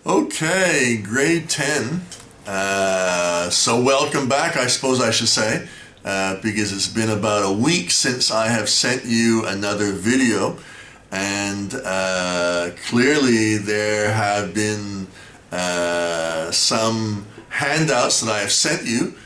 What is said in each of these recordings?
Okay, grade 10. So welcome back, I suppose I should say, because it's been about a week since I have sent you another video, and clearly there have been some handouts that I have sent you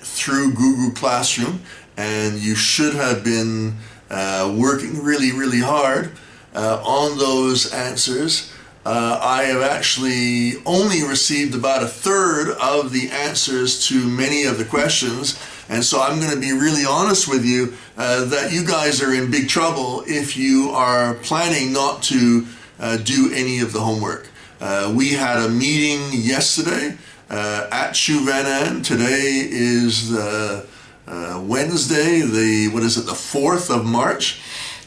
through Google Classroom, and you should have been working really hard on those answers. I have actually only received about a third of the answers to many of the questions, and so I'm going to be really honest with you that you guys are in big trouble if you are planning not to do any of the homework. We had a meeting yesterday at Chouvanan. Today is Wednesday, the 4th of March.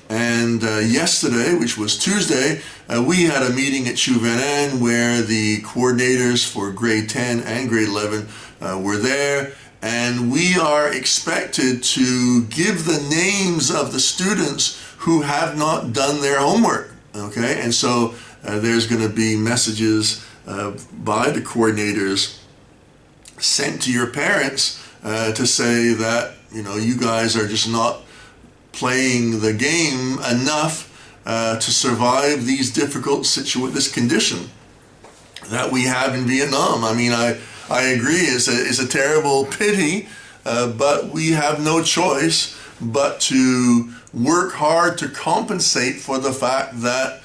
And yesterday, which was Tuesday, we had a meeting at Chouvanan where the coordinators for grade 10 and grade 11 were there. And we are expected to give the names of the students who have not done their homework. Okay, and so there's going to be messages by the coordinators sent to your parents to say that, you guys are just not playing the game enough to survive these difficult this condition that we have in Vietnam. I mean, I agree, it's a terrible pity, but we have no choice but to work hard to compensate for the fact that,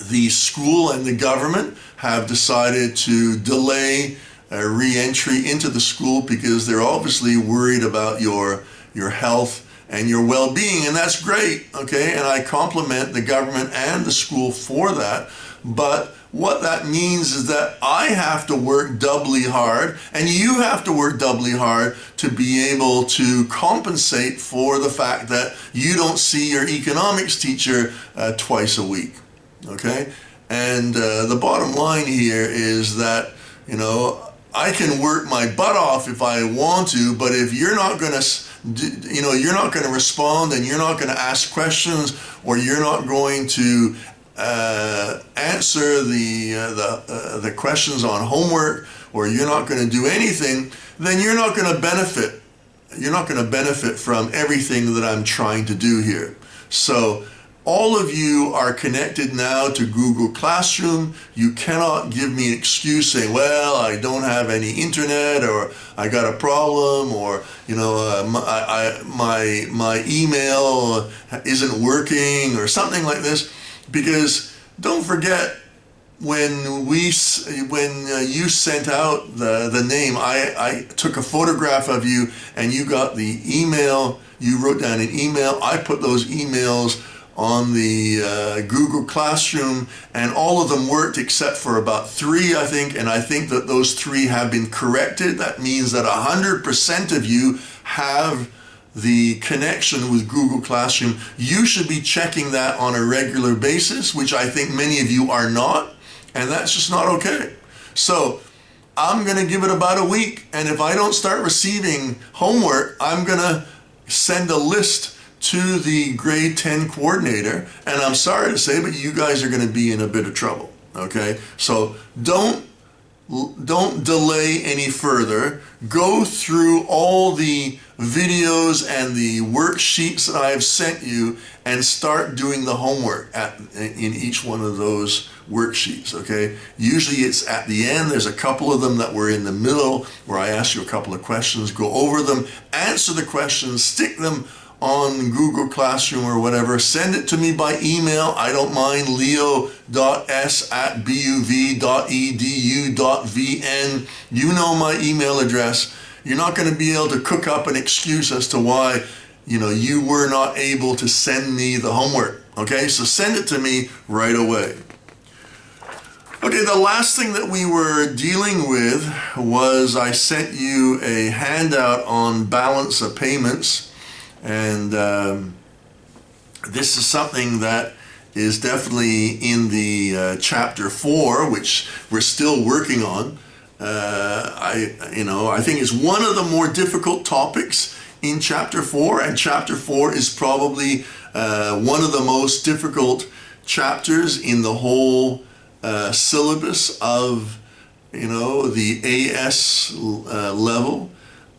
the school and the government have decided to delay re-entry into the school because they're obviously worried about your health and your well-being, and that's great, okay? And I compliment the government and the school for that. But what that means is that I have to work doubly hard, and you have to work doubly hard to be able to compensate for the fact that you don't see your economics teacher twice a week, okay? And the bottom line here is that, I can work my butt off if I want to, but if you're not going to, you're not going to respond, and you're not going to ask questions, or you're not going to answer the questions on homework, or you're not going to do anything, then you're not going to benefit. You're not going to benefit from everything that I'm trying to do here. So all of you are connected now to Google Classroom. You cannot give me an excuse saying, well, I don't have any internet, or I got a problem, or my email isn't working, or something like this. Because don't forget, when you sent out the name, I took a photograph of you, and you got the email. You wrote down an email. I put those emails on the Google Classroom, and all of them worked except for about 3, I think, and I think that those 3 have been corrected. That means that 100% of you have the connection with Google Classroom. You should be checking that on a regular basis, which I think many of you are not, and that's just not okay. So I'm going to give it about a week, and if I don't start receiving homework, I'm going to send a list to the grade 10 coordinator, and I'm sorry to say, but you guys are going to be in a bit of trouble, okay? So don't delay any further. Go through all the videos and the worksheets that I have sent you and start doing the homework in each one of those worksheets, okay? Usually it's at the end. There's a couple of them that were in the middle where I ask you a couple of questions. Go over them, answer the questions, stick them on Google Classroom or whatever. Send it to me by email. I don't mind. leo.s@buv.edu.vn. You know my email address. You're not going to be able to cook up an excuse as to why you were not able to send me the homework. Okay, so send it to me right away. Okay, the last thing that we were dealing with was I sent you a handout on balance of payments. And this is something that is definitely in the chapter 4, which we're still working on. I think it's one of the more difficult topics in chapter 4, and chapter 4 is probably one of the most difficult chapters in the whole syllabus of, the AS level,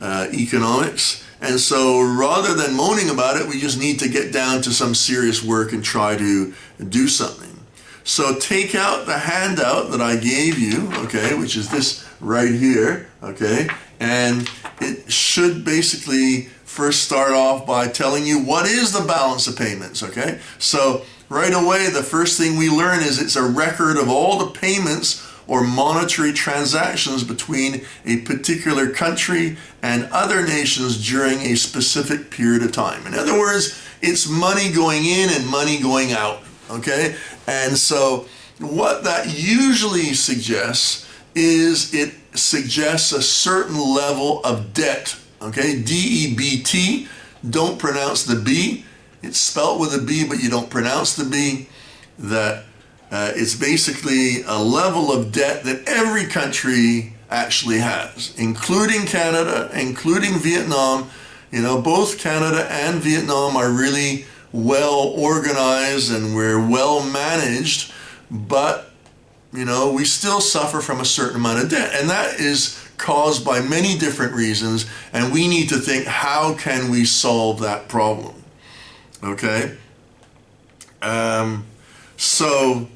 economics. And so rather than moaning about it, we just need to get down to some serious work and try to do something. So take out the handout that I gave you, okay, which is this right here, okay, and it should basically first start off by telling you what is the balance of payments, okay? So right away, the first thing we learn is it's a record of all the payments or monetary transactions between a particular country and other nations during a specific period of time. In other words, it's money going in and money going out, okay? And so what that usually suggests is it suggests a certain level of debt, okay? D-E-B-T, don't pronounce the B. It's spelt with a B, but you don't pronounce the B. That it's basically a level of debt that every country actually has, including Canada, including Vietnam. Both Canada and Vietnam are really well organized and we're well managed, but we still suffer from a certain amount of debt, and that is caused by many different reasons, and we need to think, how can we solve that problem? Okay, so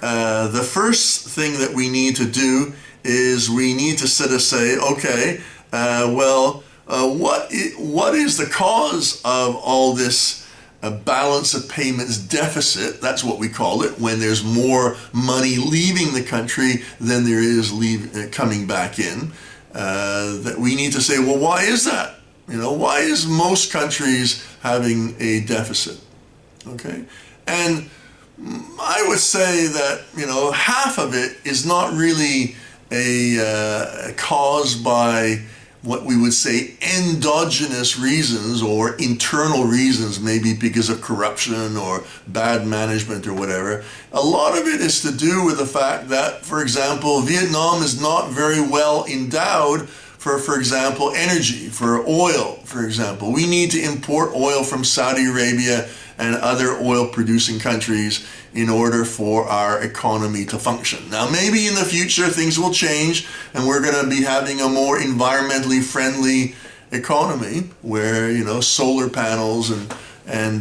the first thing that we need to do is we need to sort of say, okay, what is the cause of all this balance of payments deficit? That's what we call it, when there's more money leaving the country than there is coming back in. That we need to say, well, why is that? Why is most countries having a deficit? Okay, and I would say that half of it is not really caused by what we would say endogenous reasons or internal reasons, maybe because of corruption or bad management or whatever. A lot of it is to do with the fact that, for example, Vietnam is not very well endowed for example, energy, for oil, for example. We need to import oil from Saudi Arabia and other oil-producing countries in order for our economy to function. Now, maybe in the future things will change and we're going to be having a more environmentally friendly economy where, solar panels and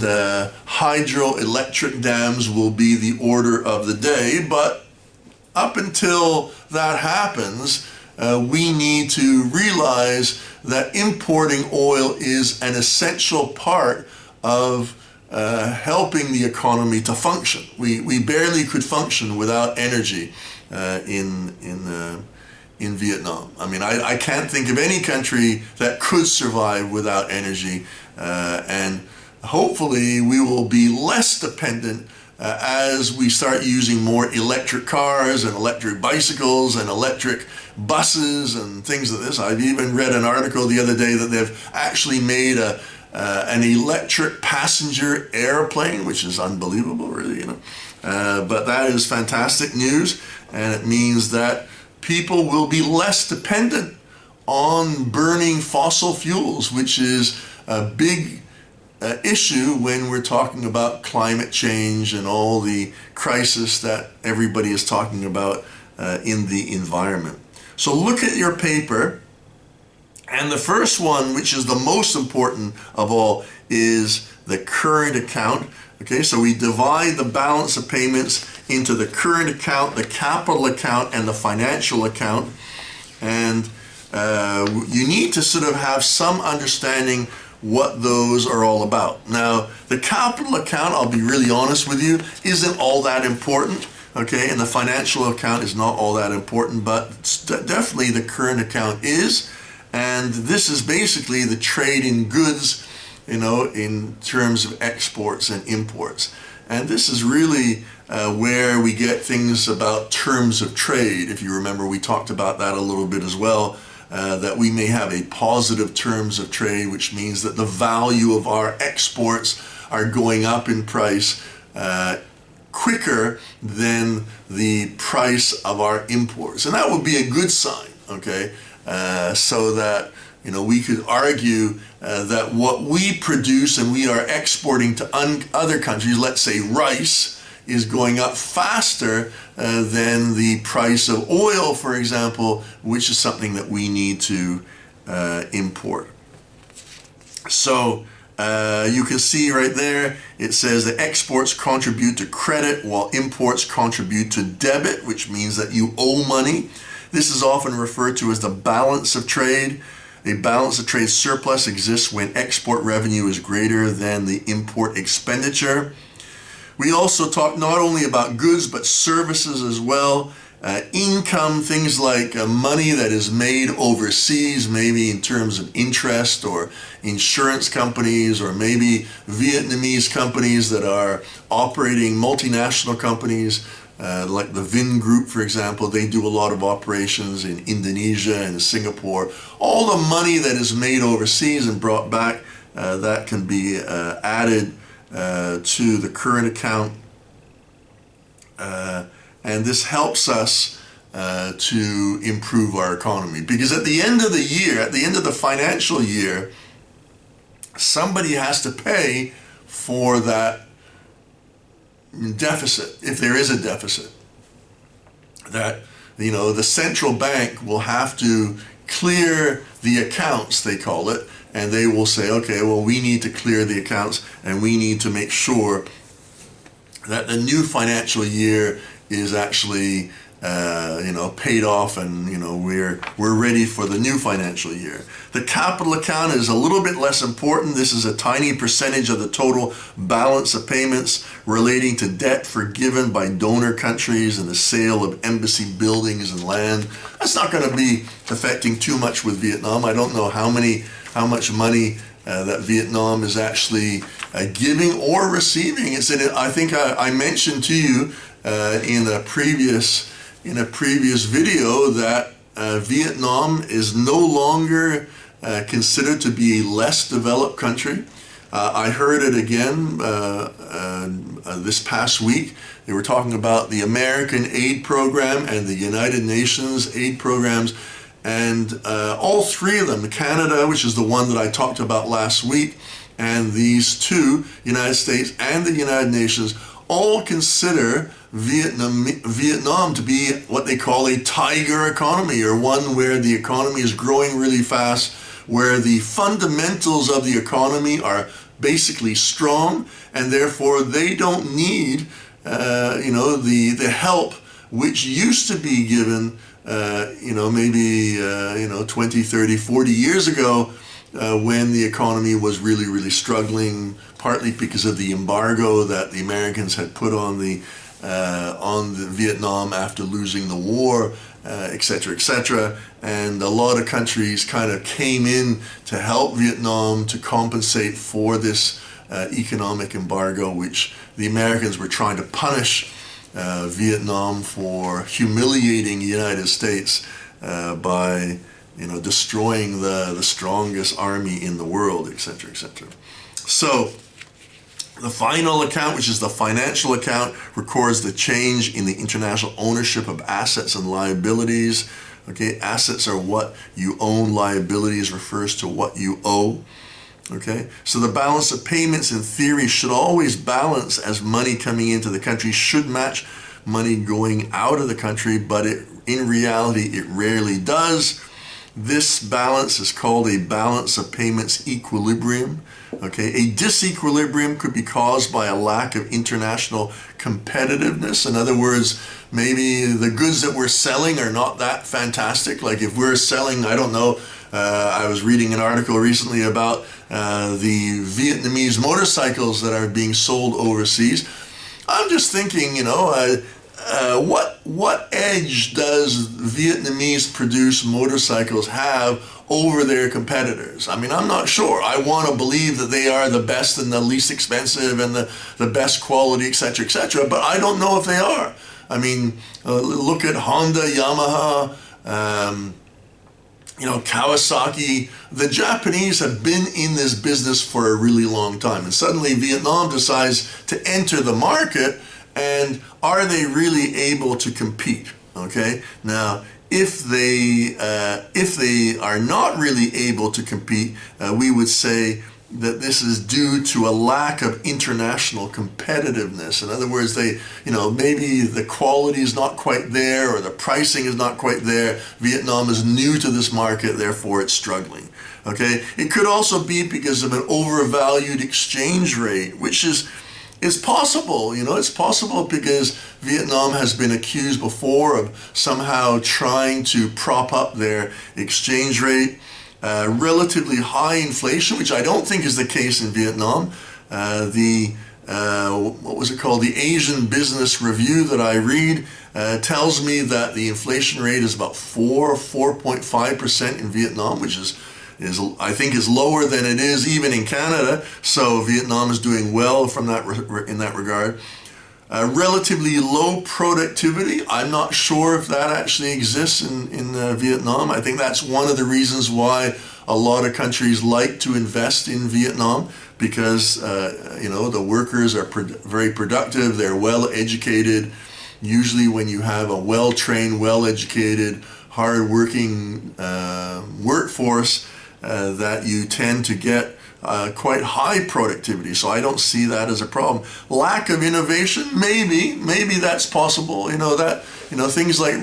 hydroelectric dams will be the order of the day. But up until that happens, we need to realize that importing oil is an essential part of helping the economy to function. We barely could function without energy in Vietnam. I mean, I can't think of any country that could survive without energy, and hopefully we will be less dependent as we start using more electric cars and electric bicycles and electric buses and things like this. I've even read an article the other day that they've actually made an electric passenger airplane, which is unbelievable, really, but that is fantastic news, and it means that people will be less dependent on burning fossil fuels, which is a big issue when we're talking about climate change and all the crisis that everybody is talking about in the environment. So look at your paper, and the first one, which is the most important of all, is the current account. Okay, so we divide the balance of payments into the current account, the capital account, and the financial account. And you need to sort of have some understanding what those are all about. Now, the capital account, I'll be really honest with you, isn't all that important. Okay, and the financial account is not all that important, but definitely the current account is. And this is basically the trade in goods, in terms of exports and imports. And this is really where we get things about terms of trade. If you remember, we talked about that a little bit as well, that we may have a positive terms of trade, which means that the value of our exports are going up in price quicker than the price of our imports. And that would be a good sign, okay? So that, we could argue that what we produce and we are exporting to other countries, let's say rice, is going up faster than the price of oil, for example, which is something that we need to import. So you can see right there, it says that exports contribute to credit while imports contribute to debit, which means that you owe money. This is often referred to as the balance of trade. A balance of trade surplus exists when export revenue is greater than the import expenditure. We also talk not only about goods but services as well. Income, things like money that is made overseas, maybe in terms of interest, or insurance companies, or maybe Vietnamese companies that are operating, multinational companies like the Vin Group, for example. They do a lot of operations in Indonesia and Singapore. All the money that is made overseas and brought back, that can be added to the current account. And this helps us to improve our economy. Because at the end of the year, at the end of the financial year, somebody has to pay for that deficit, if there is a deficit. That, you know, the central bank will have to clear the accounts, they call it, and they will say, okay, well, we need to clear the accounts, and we need to make sure that the new financial year is actually paid off, and we're ready for the new financial year. The capital account is a little bit less important. This is a tiny percentage of the total balance of payments relating to debt forgiven by donor countries and the sale of embassy buildings and land. That's not going to be affecting too much with Vietnam. I don't know how much money that Vietnam is actually giving or receiving. I think I mentioned to you in a previous video that Vietnam is no longer considered to be a less developed country. I heard it again this past week. They were talking about the American aid program and the United Nations aid programs, and all three of them, Canada, which is the one that I talked about last week, and these two, United States and the United Nations, all consider Vietnam to be what they call a tiger economy, or one where the economy is growing really fast, where the fundamentals of the economy are basically strong, and therefore they don't need the help which used to be given maybe 20, 30, 40 years ago, when the economy was really, really struggling, partly because of the embargo that the Americans had put on the Vietnam after losing the war, etc., etc. And a lot of countries kind of came in to help Vietnam to compensate for this economic embargo, which the Americans were trying to punish Vietnam for humiliating the United States by destroying the strongest army in the world, etc., etc. So the final account, which is the financial account, records the change in the international ownership of assets and liabilities. Okay, assets are what you own, liabilities refers to what you owe. Okay, so the balance of payments in theory should always balance, as money coming into the country should match money going out of the country, but in reality it rarely does. This balance is called a balance of payments equilibrium. Okay, a disequilibrium could be caused by a lack of international competitiveness. In other words, maybe the goods that we're selling are not that fantastic. Like if we're selling, I don't know, I was reading an article recently about the Vietnamese motorcycles that are being sold overseas. I'm just thinking, what edge does Vietnamese produced motorcycles have over their competitors? I mean, I'm not sure. I want to believe that they are the best and the least expensive and the best quality, etc., etc., but I don't know if they are. I mean, look at Honda, Yamaha, Kawasaki. The Japanese have been in this business for a really long time, and suddenly Vietnam decides to enter the market, and are they really able to compete? Okay, now if they are not really able to compete, we would say that this is due to a lack of international competitiveness. In other words, maybe the quality is not quite there or the pricing is not quite there. Vietnam is new to this market, therefore it's struggling. Okay, it could also be because of an overvalued exchange rate, which is possible. It's possible because Vietnam has been accused before of somehow trying to prop up their exchange rate. Relatively high inflation, which I don't think is the case in Vietnam. What was it called? The Asian Business Review that I read tells me that the inflation rate is about 4.5% in Vietnam, which is I think is lower than it is even in Canada. So Vietnam is doing well in that regard. Relatively low productivity. I'm not sure if that actually exists in Vietnam. I think that's one of the reasons why a lot of countries like to invest in Vietnam, because the workers are very productive, they're well educated. Usually when you have a well-trained, well-educated, hard-working workforce, that you tend to get quite high productivity. So I don't see that as a problem. Lack of innovation, maybe that's possible. Things like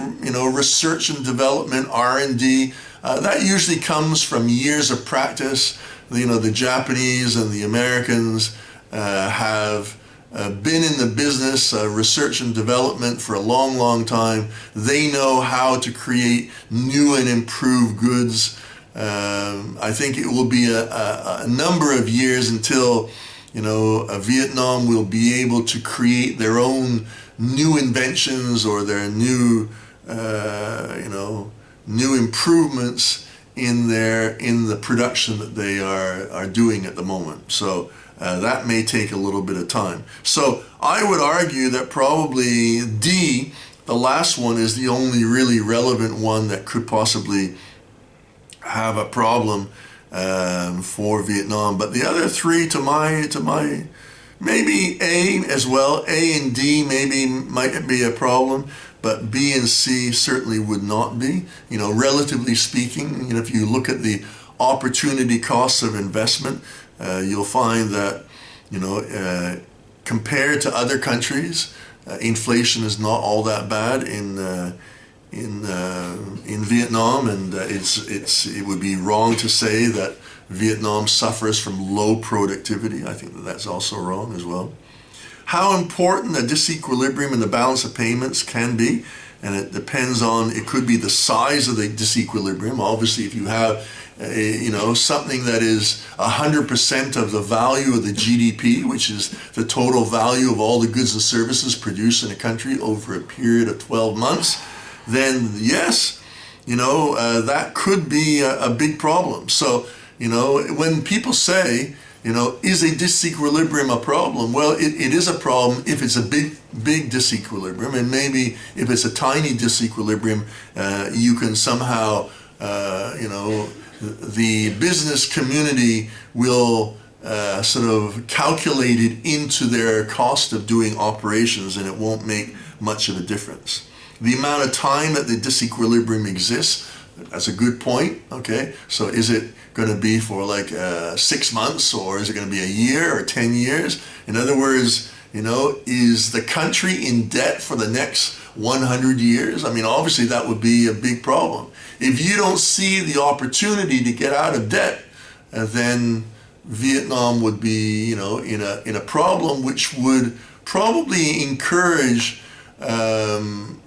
research and development, R&D, that usually comes from years of practice. The Japanese and the Americans have been in the business research and development for a long time. They know how to create new and improved goods. I think it will be a number of years until Vietnam will be able to create their own new inventions or their new new improvements in the production that they are doing at the moment. So that may take a little bit of time. So I would argue that probably D, the last one, is the only really relevant one that could possibly have a problem for Vietnam. But the other three, to my maybe A as well. A and D maybe might be a problem, but B and C certainly would not be. Relatively speaking, if you look at the opportunity costs of investment, you'll find that compared to other countries, inflation is not all that bad in Vietnam, and it would be wrong to say that Vietnam suffers from low productivity. I think that's also wrong as well. How important a disequilibrium in the balance of payments can be, and it depends on, it could be the size of the disequilibrium. Obviously, if you have something that is 100% of the value of the GDP, which is the total value of all the goods and services produced in a country over a period of 12 months, then yes, that could be a big problem. So, when people say, is a disequilibrium a problem? Well, it is a problem if it's a big disequilibrium, and maybe if it's a tiny disequilibrium, you can somehow, the business community will sort of calculate it into their cost of doing operations, and it won't make much of a difference. The amount of time that the disequilibrium exists, that's a good point. Okay, so is it going to be for like 6 months, or is it going to be a year or 10 years? In other words, is the country in debt for the next 100 years? I mean, obviously that would be a big problem. If you don't see the opportunity to get out of debt, then Vietnam would be, in a problem, which would probably encourage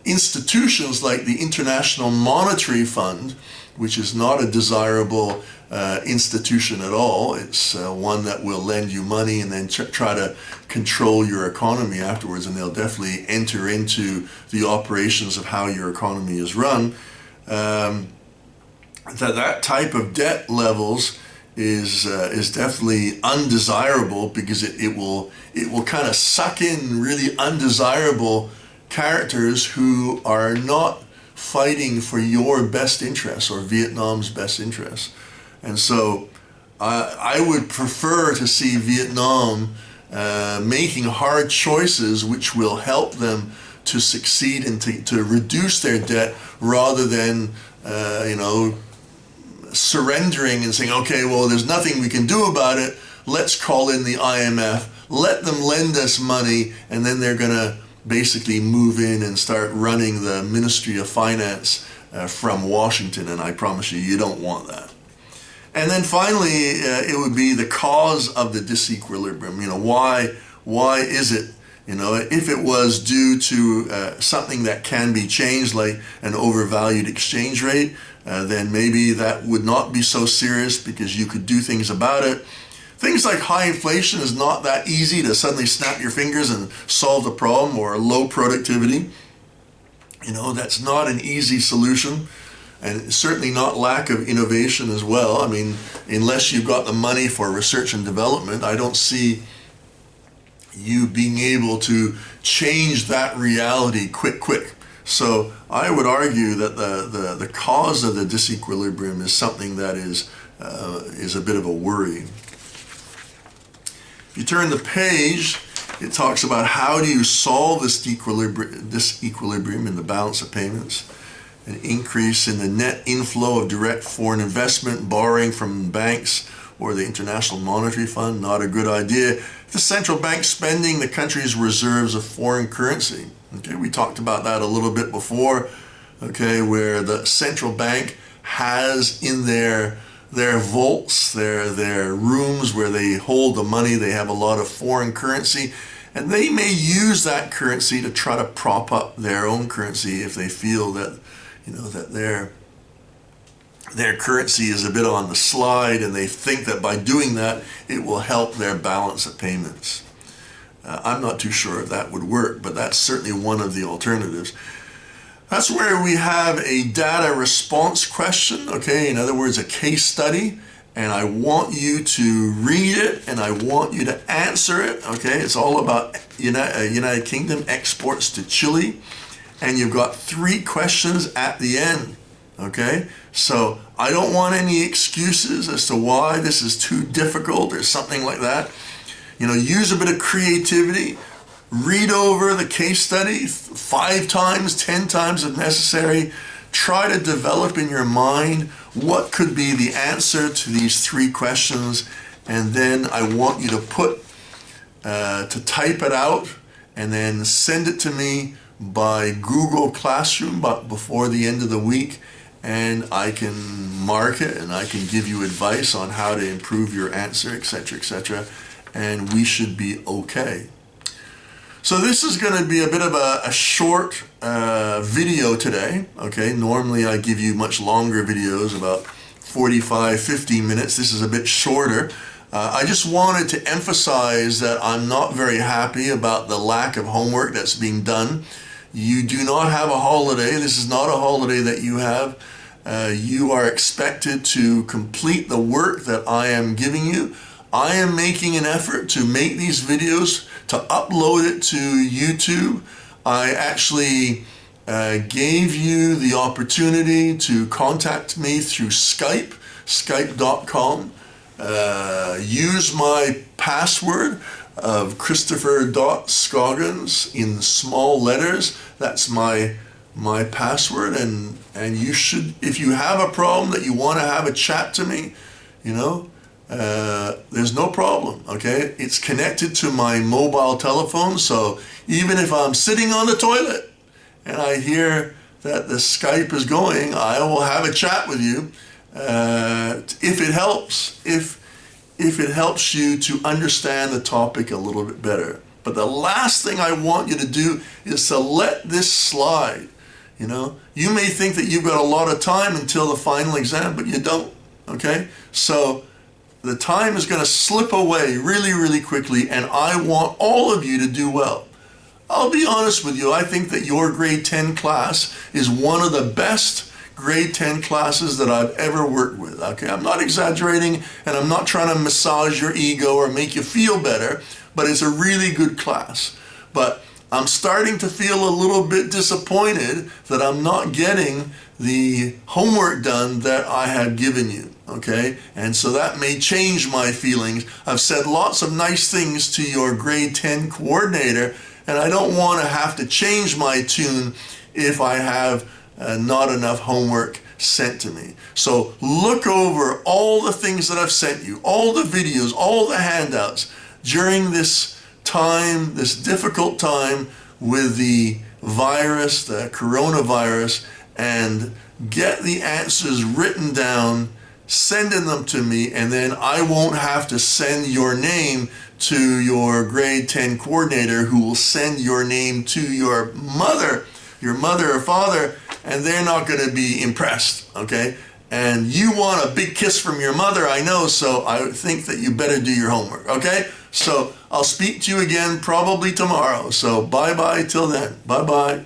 institutions like the International Monetary Fund, which is not a desirable institution at all. It's one that will lend you money and then try to control your economy afterwards, and they'll definitely enter into the operations of how your economy is run. That type of debt levels is definitely undesirable, because it will kind of suck in really undesirable characters who are not fighting for your best interests or Vietnam's best interests. And so I would prefer to see Vietnam making hard choices which will help them to succeed and to reduce their debt, rather than surrendering and saying, okay, well, there's nothing we can do about it, let's call in the IMF, let them lend us money, and then they're going to basically move in and start running the Ministry of Finance from Washington, and I promise you, you don't want that. And then finally, it would be the cause of the disequilibrium. Why is it? If it was due to something that can be changed, like an overvalued exchange rate, then maybe that would not be so serious because you could do things about it. Things like high inflation is not that easy to suddenly snap your fingers and solve the problem, or low productivity. That's not an easy solution. And certainly not lack of innovation as well. I mean, unless you've got the money for research and development, I don't see you being able to change that reality quick. So I would argue that the cause of the disequilibrium is something that is a bit of a worry. If you turn the page, it talks about how do you solve this disequilibrium in the balance of payments. An increase in the net inflow of direct foreign investment, borrowing from banks or the International Monetary Fund, not a good idea. The central bank spending the country's reserves of foreign currency. Okay, we talked about that a little bit before, okay, where the central bank has in their vaults, their rooms where they hold the money, they have a lot of foreign currency, and they may use that currency to try to prop up their own currency if they feel that that their currency is a bit on the slide, and they think that by doing that it will help their balance of payments. I'm not too sure if that would work, but that's certainly one of the alternatives. That's where we have a data response question, okay? In other words, a case study, and I want you to read it and I want you to answer it, okay? It's all about United Kingdom exports to Chile. And you've got 3 questions at the end, okay? So I don't want any excuses as to why this is too difficult or something like that. Use a bit of creativity. Read over the case study 5 times, 10 times if necessary. Try to develop in your mind what could be the answer to these 3 questions. And then I want you to type it out and then send it to me by Google Classroom, but before the end of the week, and I can mark it and I can give you advice on how to improve your answer, etc., and we should be okay. So this is going to be a bit of a short video today, okay? Normally I give you much longer videos, about 45-50 minutes. This is a bit shorter. I just wanted to emphasize that I'm not very happy about the lack of homework that's being done. You do not have a holiday. This is not a holiday that you have. You are expected to complete the work that I am giving you. I am making an effort to make these videos, to upload it to YouTube. I actually gave you the opportunity to contact me through Skype, skype.com. Use my password of Christopher.Scoggins in small letters. That's my password, and you should, if you have a problem that you want to have a chat to me, there's no problem, okay? It's connected to my mobile telephone, so even if I'm sitting on the toilet and I hear that the Skype is going, I will have a chat with you if it helps. If it helps you to understand the topic a little bit better. But the last thing I want you to do is to let this slide. You may think that you've got a lot of time until the final exam, but you don't, okay? So the time is going to slip away really, really quickly, and I want all of you to do well. I'll be honest with you, I think that your grade 10 class is one of the best grade 10 classes that I've ever worked with, okay? I'm not exaggerating, and I'm not trying to massage your ego or make you feel better, but it's a really good class. But I'm starting to feel a little bit disappointed that I'm not getting the homework done that I have given you, okay? And so that may change my feelings. I've said lots of nice things to your grade 10 coordinator, and I don't want to have to change my tune if I have not enough homework sent to me. So look over all the things that I've sent you, all the videos, all the handouts during this time, this difficult time with the virus, the coronavirus, and get the answers written down, sending them to me, and then I won't have to send your name to your grade 10 coordinator, who will send your name to your mother or father, and they're not going to be impressed, okay? And you want a big kiss from your mother, I know, so I think that you better do your homework, okay? So I'll speak to you again probably tomorrow. So bye-bye till then. Bye-bye.